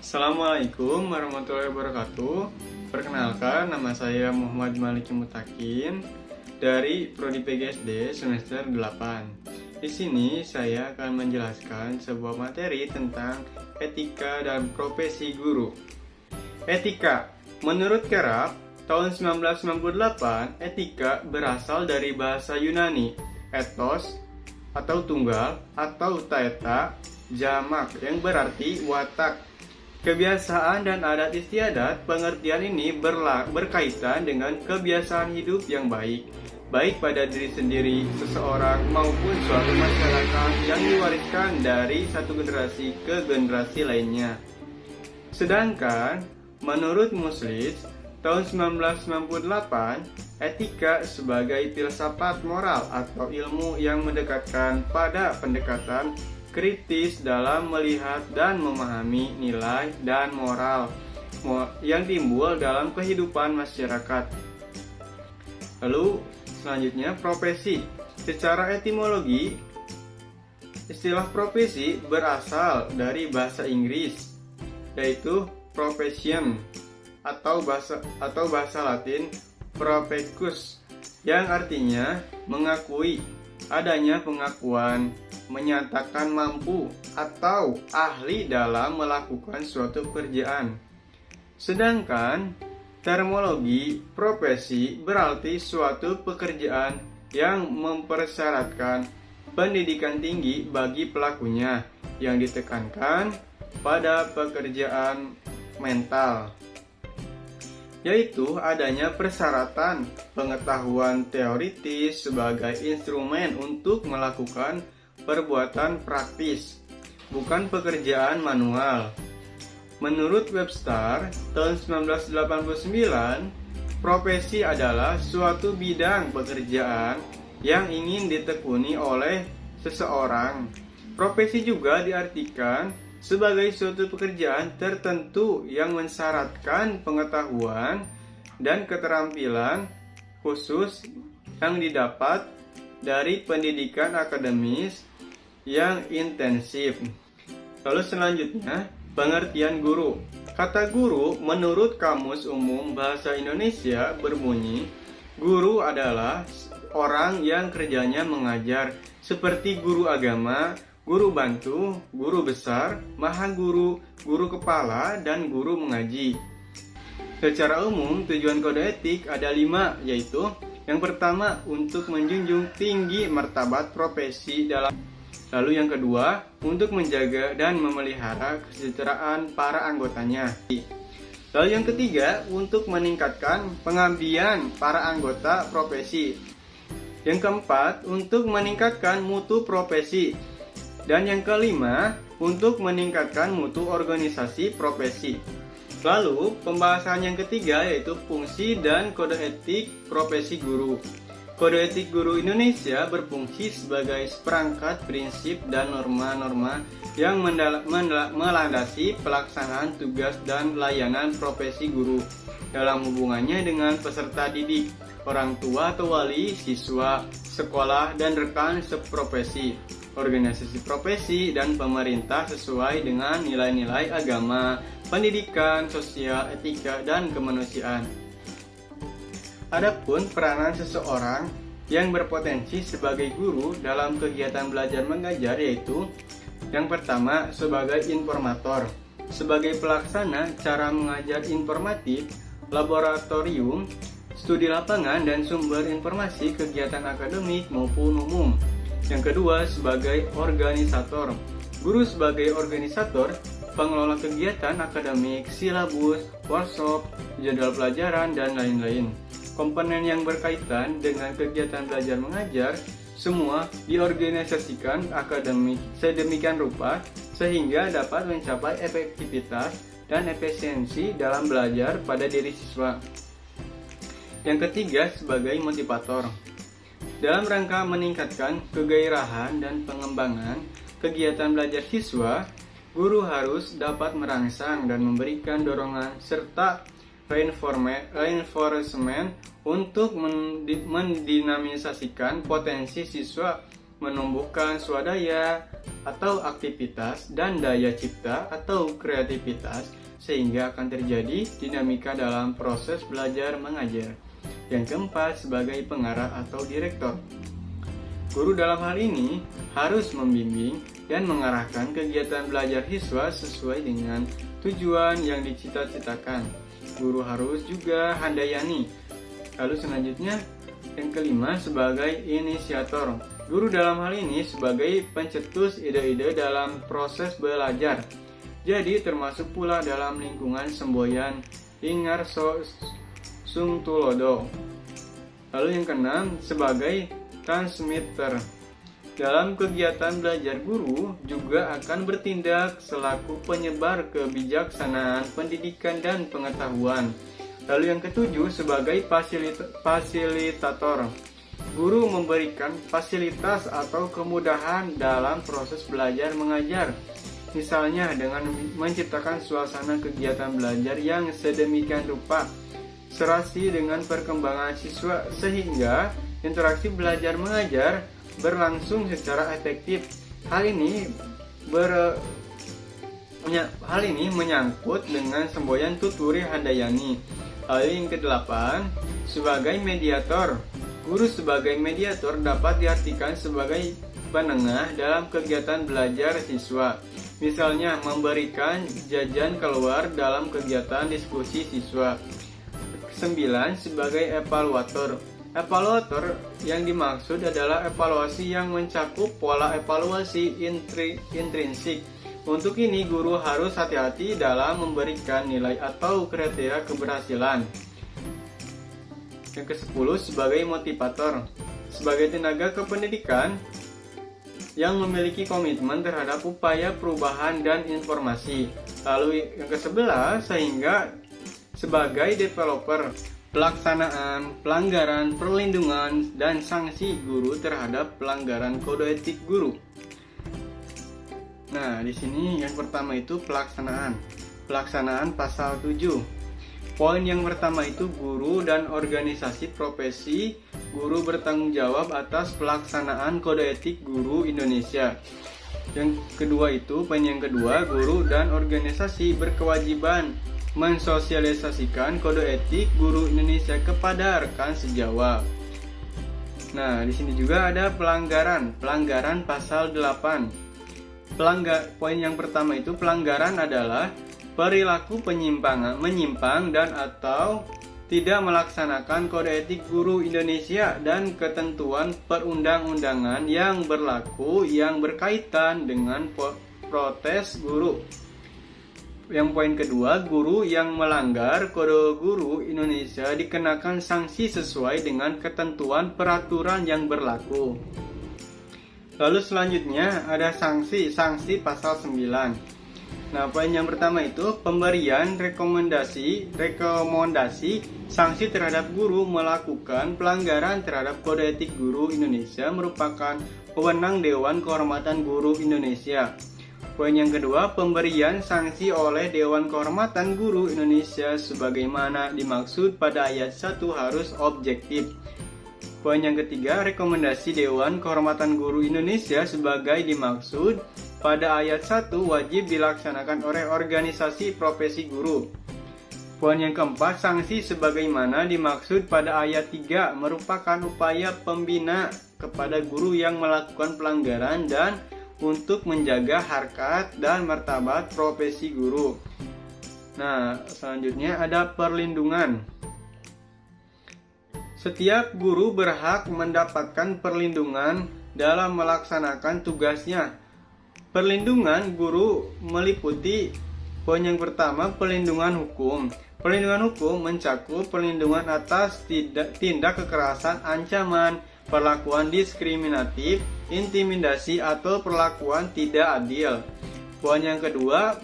Assalamualaikum warahmatullahi wabarakatuh. Perkenalkan, nama saya Muhammad Maliki Mutakin dari Prodi PGSD semester 8. Di sini saya akan menjelaskan sebuah materi tentang etika dan profesi guru. Etika. Menurut Kerap, tahun 1998, etika berasal dari bahasa Yunani, ethos atau tunggal atau taeta jamak yang berarti watak. Kebiasaan dan adat istiadat, pengertian ini berkaitan dengan kebiasaan hidup yang baik pada diri sendiri, seseorang, maupun suatu masyarakat yang diwariskan dari satu generasi ke generasi lainnya. Sedangkan, menurut Muslis, tahun 1998, etika sebagai filsafat moral atau ilmu yang mendekatkan pada pendekatan kritis dalam melihat dan memahami nilai dan moral yang timbul dalam kehidupan masyarakat. Lalu selanjutnya, profesi. Secara etimologi, istilah profesi berasal dari bahasa Inggris, yaitu profession atau bahasa Latin profecus, yang artinya mengakui, adanya pengakuan, menyatakan mampu atau ahli dalam melakukan suatu pekerjaan. Sedangkan terminologi profesi berarti suatu pekerjaan yang mempersyaratkan pendidikan tinggi bagi pelakunya, yang ditekankan pada pekerjaan mental, yaitu adanya persyaratan pengetahuan teoritis sebagai instrumen untuk melakukan perbuatan praktis, bukan pekerjaan manual. Menurut Webster, tahun 1989, profesi adalah suatu bidang pekerjaan yang ingin ditekuni oleh seseorang. Profesi juga diartikan sebagai suatu pekerjaan tertentu yang mensyaratkan pengetahuan dan keterampilan khusus yang didapat dari pendidikan akademis yang intensif. Lalu selanjutnya, pengertian guru. Kata guru menurut Kamus Umum Bahasa Indonesia berbunyi, guru adalah orang yang kerjanya mengajar, seperti guru agama, guru bantu, guru besar, maha guru, guru kepala, dan guru mengaji. Secara umum, tujuan kode etik ada 5, yaitu yang pertama, untuk menjunjung tinggi martabat profesi dalam. Lalu yang kedua, untuk menjaga dan memelihara kesejahteraan para anggotanya. Lalu yang ketiga, untuk meningkatkan pengabdian para anggota profesi. Yang keempat, untuk meningkatkan mutu profesi. Dan yang kelima, untuk meningkatkan mutu organisasi profesi. Lalu, pembahasan yang ketiga yaitu fungsi dan kode etik profesi guru. Kode etik guru Indonesia berfungsi sebagai seperangkat prinsip dan norma-norma yang melandasi pelaksanaan tugas dan layanan profesi guru dalam hubungannya dengan peserta didik, orang tua atau wali, siswa, sekolah, dan rekan seprofesi, organisasi profesi, dan pemerintah sesuai dengan nilai-nilai agama, pendidikan, sosial, etika, dan kemanusiaan. Adapun peranan seseorang yang berpotensi sebagai guru dalam kegiatan belajar mengajar yaitu yang pertama, sebagai informator, sebagai pelaksana cara mengajar informatif, laboratorium, studi lapangan, dan sumber informasi kegiatan akademik maupun umum. Yang kedua, sebagai organisator, guru sebagai organisator, pengelola kegiatan akademik, silabus, workshop, jadwal pelajaran, dan lain-lain. Komponen yang berkaitan dengan kegiatan belajar mengajar semua diorganisasikan akademik sedemikian rupa sehingga dapat mencapai efektivitas dan efisiensi dalam belajar pada diri siswa. Yang ketiga, sebagai motivator, dalam rangka meningkatkan kegairahan dan pengembangan kegiatan belajar siswa, guru harus dapat merangsang dan memberikan dorongan serta reinforcement untuk mendinamisasikan potensi siswa, menumbuhkan swadaya, atau aktivitas dan daya cipta atau kreativitas, sehingga akan terjadi dinamika dalam proses belajar mengajar. Yang keempat, sebagai pengarah atau direktur. Guru dalam hal ini harus membimbing dan mengarahkan kegiatan belajar siswa sesuai dengan tujuan yang dicita-citakan. Guru harus juga handayani. Lalu selanjutnya, yang kelima, sebagai inisiator. Guru dalam hal ini sebagai pencetus ide-ide dalam proses belajar. Jadi termasuk pula dalam lingkungan semboyan Ingarso Sungtulodo. Lalu yang keenam, sebagai transmitter. Dalam kegiatan belajar, guru juga akan bertindak selaku penyebar kebijaksanaan pendidikan dan pengetahuan. Lalu yang ketujuh, sebagai fasilitator. Guru memberikan fasilitas atau kemudahan dalam proses belajar mengajar. Misalnya dengan menciptakan suasana kegiatan belajar yang sedemikian rupa serasi dengan perkembangan siswa sehingga interaksi belajar mengajar berlangsung secara efektif. Hal ini menyangkut dengan semboyan Tuturi Handayani. Lalu yang kedelapan, sebagai mediator. Guru sebagai mediator dapat diartikan sebagai penengah dalam kegiatan belajar siswa. Misalnya memberikan jajan keluar dalam kegiatan diskusi siswa. 9. Sebagai evaluator. Evaluator yang dimaksud adalah evaluasi yang mencakup pola evaluasi intrinsik. Untuk ini, guru harus hati-hati dalam memberikan nilai atau kriteria keberhasilan. Yang ke-10, sebagai motivator. Sebagai tenaga kependidikan yang memiliki komitmen terhadap upaya perubahan dan informasi. Lalu yang ke-11, sehingga sebagai developer. Pelaksanaan, pelanggaran, perlindungan, dan sanksi guru terhadap pelanggaran kode etik guru. Nah, di sini yang pertama itu pelaksanaan. Pelaksanaan pasal 7. Poin yang pertama itu guru dan organisasi profesi guru bertanggung jawab atas pelaksanaan kode etik guru Indonesia. Yang kedua itu, poin yang kedua, guru dan organisasi berkewajiban mensosialisasikan kode etik guru Indonesia kepada rekan sejawat. Nah, di sini juga ada pelanggaran pasal 8. Poin yang pertama itu pelanggaran adalah perilaku menyimpang dan atau tidak melaksanakan kode etik guru Indonesia dan ketentuan perundang-undangan yang berlaku yang berkaitan dengan protes guru. Yang poin kedua, guru yang melanggar kode guru Indonesia dikenakan sanksi sesuai dengan ketentuan peraturan yang berlaku. Lalu selanjutnya ada sanksi pasal 9. Nah, poin yang pertama itu pemberian rekomendasi sanksi terhadap guru melakukan pelanggaran terhadap kode etik guru Indonesia merupakan wewenang Dewan Kehormatan Guru Indonesia. Poin yang kedua, pemberian sanksi oleh Dewan Kehormatan Guru Indonesia sebagaimana dimaksud pada ayat 1 harus objektif. Poin yang ketiga, rekomendasi Dewan Kehormatan Guru Indonesia sebagai dimaksud pada ayat 1 wajib dilaksanakan oleh organisasi profesi guru. Poin yang keempat, sanksi sebagaimana dimaksud pada ayat 3 merupakan upaya pembina kepada guru yang melakukan pelanggaran dan untuk menjaga harkat dan martabat profesi guru. Nah, selanjutnya ada perlindungan. Setiap guru berhak mendapatkan perlindungan dalam melaksanakan tugasnya. Perlindungan guru meliputi poin yang pertama, perlindungan hukum. Perlindungan hukum mencakup perlindungan atas tindak kekerasan, ancaman, perlakuan diskriminatif, intimidasi, atau perlakuan tidak adil. Poin yang kedua,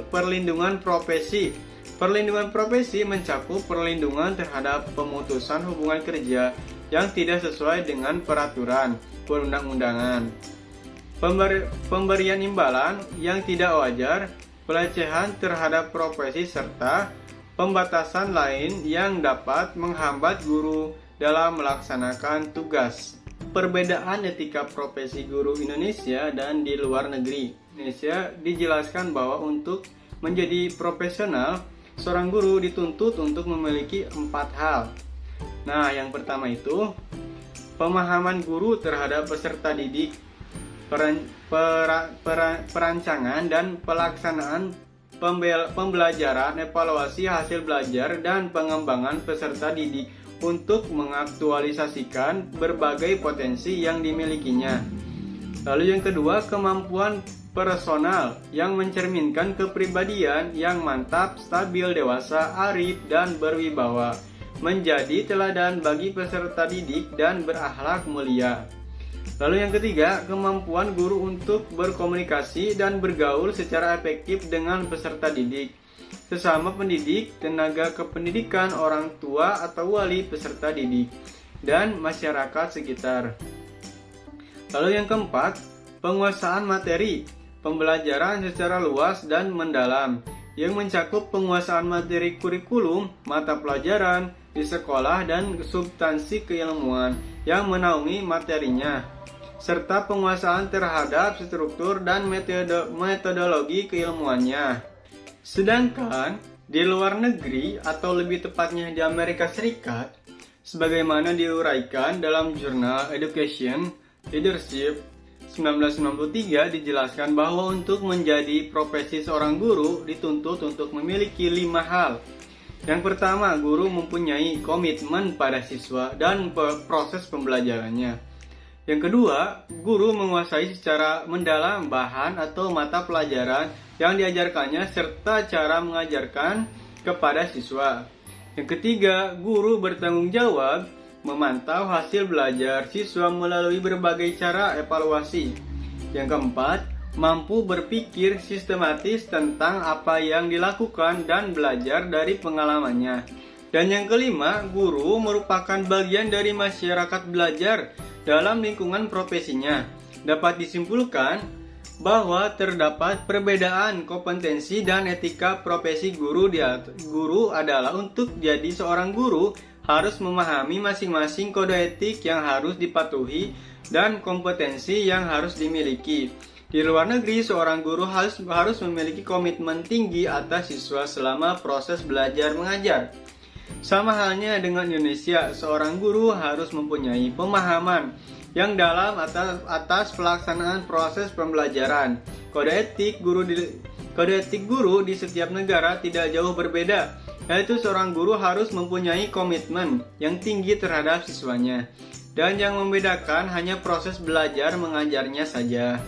perlindungan profesi. Perlindungan profesi mencakup perlindungan terhadap pemutusan hubungan kerja yang tidak sesuai dengan peraturan perundang-undangan, pemberian imbalan yang tidak wajar, pelecehan terhadap profesi, serta pembatasan lain yang dapat menghambat guru dalam melaksanakan tugas. perbedaan etika profesi guru Indonesia dan di luar negeri. Indonesia dijelaskan bahwa untuk menjadi profesional, seorang guru dituntut untuk memiliki 4 hal. Nah, yang pertama itu pemahaman guru terhadap peserta didik, perancangan dan pelaksanaan pembelajaran, evaluasi hasil belajar, dan pengembangan peserta didik untuk mengaktualisasikan berbagai potensi yang dimilikinya. Lalu yang kedua, kemampuan personal yang mencerminkan kepribadian yang mantap, stabil, dewasa, arif, dan berwibawa, menjadi teladan bagi peserta didik dan berakhlak mulia. Lalu yang ketiga, kemampuan guru untuk berkomunikasi dan bergaul secara efektif dengan peserta didik, sesama pendidik, tenaga kependidikan, orang tua atau wali peserta didik, dan masyarakat sekitar. Lalu yang keempat, penguasaan materi, pembelajaran secara luas dan mendalam, yang mencakup penguasaan materi kurikulum, mata pelajaran di sekolah dan substansi keilmuan yang menaungi materinya, serta penguasaan terhadap struktur dan metodologi keilmuannya. Sedangkan di luar negeri, atau lebih tepatnya di Amerika Serikat, sebagaimana diuraikan dalam jurnal Education Leadership 1993, dijelaskan bahwa untuk menjadi profesi seorang guru dituntut untuk memiliki 5 hal. Yang pertama, guru mempunyai komitmen pada siswa dan proses pembelajarannya. Yang kedua, guru menguasai secara mendalam bahan atau mata pelajaran yang diajarkannya serta cara mengajarkan kepada siswa. Yang ketiga, guru bertanggung jawab memantau hasil belajar siswa melalui berbagai cara evaluasi. Yang keempat, mampu berpikir sistematis tentang apa yang dilakukan dan belajar dari pengalamannya. Dan yang kelima, guru merupakan bagian dari masyarakat belajar dalam lingkungan profesinya. Dapat disimpulkan bahwa terdapat perbedaan kompetensi dan etika profesi guru. Guru adalah untuk jadi seorang guru harus memahami masing-masing kode etik yang harus dipatuhi dan kompetensi yang harus dimiliki. Di luar negeri, seorang guru harus memiliki komitmen tinggi atas siswa selama proses belajar mengajar. Sama halnya dengan Indonesia, seorang guru harus mempunyai pemahaman yang dalam atas pelaksanaan proses pembelajaran. Kode etik guru di setiap negara tidak jauh berbeda, yaitu seorang guru harus mempunyai komitmen yang tinggi terhadap siswanya. Dan yang membedakan hanya proses belajar mengajarnya saja.